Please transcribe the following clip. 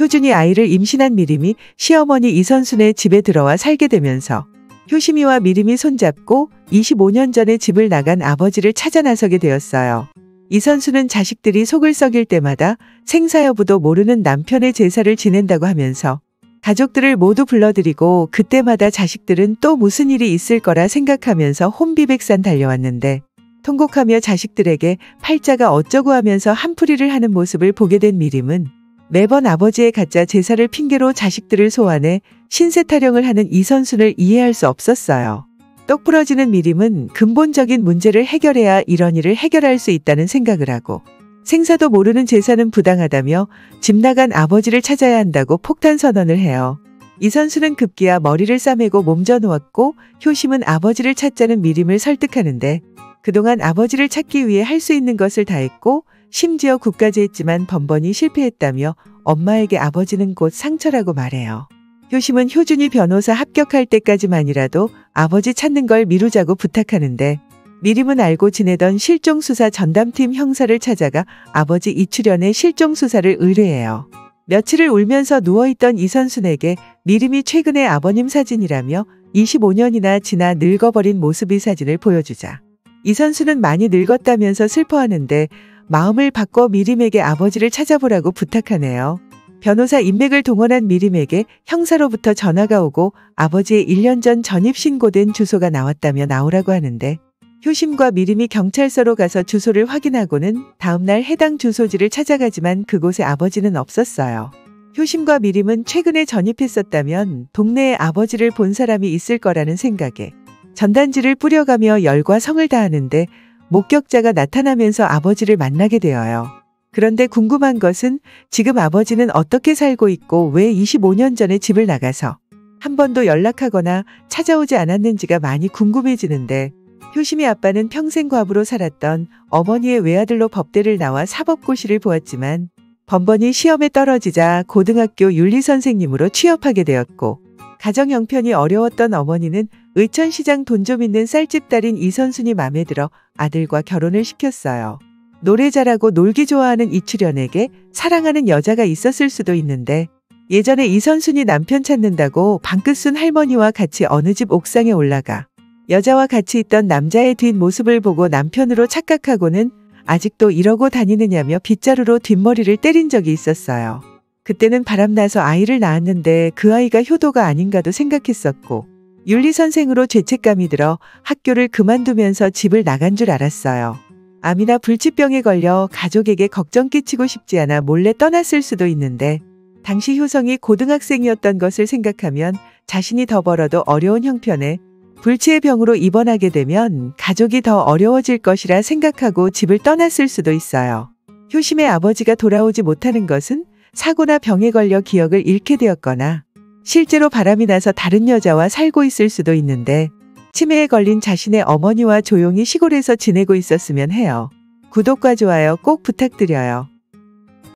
효준이 아이를 임신한 미림이 시어머니 이선순의 집에 들어와 살게 되면서 효심이와 미림이 손잡고 25년 전에 집을 나간 아버지를 찾아 나서게 되었어요. 이선수는 자식들이 속을 썩일 때마다 생사여부도 모르는 남편의 제사를 지낸다고 하면서 가족들을 모두 불러들이고 그때마다 자식들은 또 무슨 일이 있을 거라 생각하면서 혼비백산 달려왔는데 통곡하며 자식들에게 팔자가 어쩌고 하면서 한풀이를 하는 모습을 보게 된 미림은 매번 아버지의 가짜 제사를 핑계로 자식들을 소환해 신세 타령을 하는 이선순을 이해할 수 없었어요. 똑 부러지는 미림은 근본적인 문제를 해결해야 이런 일을 해결할 수 있다는 생각을 하고 생사도 모르는 제사는 부당하다며 집 나간 아버지를 찾아야 한다고 폭탄 선언을 해요. 이선수는 급기야 머리를 싸매고 몸져 누웠고 효심은 아버지를 찾자는 미림을 설득하는데 그동안 아버지를 찾기 위해 할 수 있는 것을 다 했고 심지어 굿까지 했지만 번번이 실패했다며 엄마에게 아버지는 곧 상처라고 말해요. 효심은 효준이 변호사 합격할 때까지만이라도 아버지 찾는 걸 미루자고 부탁하는데 미림은 알고 지내던 실종수사 전담팀 형사를 찾아가 아버지 이출연의 실종수사를 의뢰해요. 며칠을 울면서 누워있던 이선순에게 미림이 최근의 아버님 사진이라며 25년이나 지나 늙어버린 모습의 사진을 보여주자 이선순은 많이 늙었다면서 슬퍼하는데 마음을 바꿔 미림에게 아버지를 찾아보라고 부탁하네요. 변호사 인맥을 동원한 미림에게 형사로부터 전화가 오고 아버지의 1년 전 전입신고된 주소가 나왔다며 나오라고 하는데 효심과 미림이 경찰서로 가서 주소를 확인하고는 다음날 해당 주소지를 찾아가지만 그곳에 아버지는 없었어요. 효심과 미림은 최근에 전입했었다면 동네에 아버지를 본 사람이 있을 거라는 생각에 전단지를 뿌려가며 열과 성을 다하는데 목격자가 나타나면서 아버지를 만나게 되어요. 그런데 궁금한 것은 지금 아버지는 어떻게 살고 있고 왜 25년 전에 집을 나가서 한 번도 연락하거나 찾아오지 않았는지가 많이 궁금해지는데 효심이 아빠는 평생 과부로 살았던 어머니의 외아들로 법대를 나와 사법고시를 보았지만 번번이 시험에 떨어지자 고등학교 윤리선생님으로 취업하게 되었고 가정 형편이 어려웠던 어머니는 의천시장 돈 좀 있는 쌀집 딸인 이선순이 마음에 들어 아들과 결혼을 시켰어요. 노래 잘하고 놀기 좋아하는 이출연에게 사랑하는 여자가 있었을 수도 있는데 예전에 이선순이 남편 찾는다고 방긋순 할머니와 같이 어느 집 옥상에 올라가 여자와 같이 있던 남자의 뒷모습을 보고 남편으로 착각하고는 아직도 이러고 다니느냐며 빗자루로 뒷머리를 때린 적이 있었어요. 그때는 바람나서 아이를 낳았는데 그 아이가 효도가 아닌가도 생각했었고 윤리선생으로 죄책감이 들어 학교를 그만두면서 집을 나간 줄 알았어요. 암이나 불치병에 걸려 가족에게 걱정 끼치고 싶지 않아 몰래 떠났을 수도 있는데 당시 효성이 고등학생이었던 것을 생각하면 자신이 더 벌어도 어려운 형편에 불치의 병으로 입원하게 되면 가족이 더 어려워질 것이라 생각하고 집을 떠났을 수도 있어요. 효심의 아버지가 돌아오지 못하는 것은 사고나 병에 걸려 기억을 잃게 되었거나 실제로 바람이 나서 다른 여자와 살고 있을 수도 있는데 치매에 걸린 자신의 어머니와 조용히 시골에서 지내고 있었으면 해요. 구독과 좋아요 꼭 부탁드려요.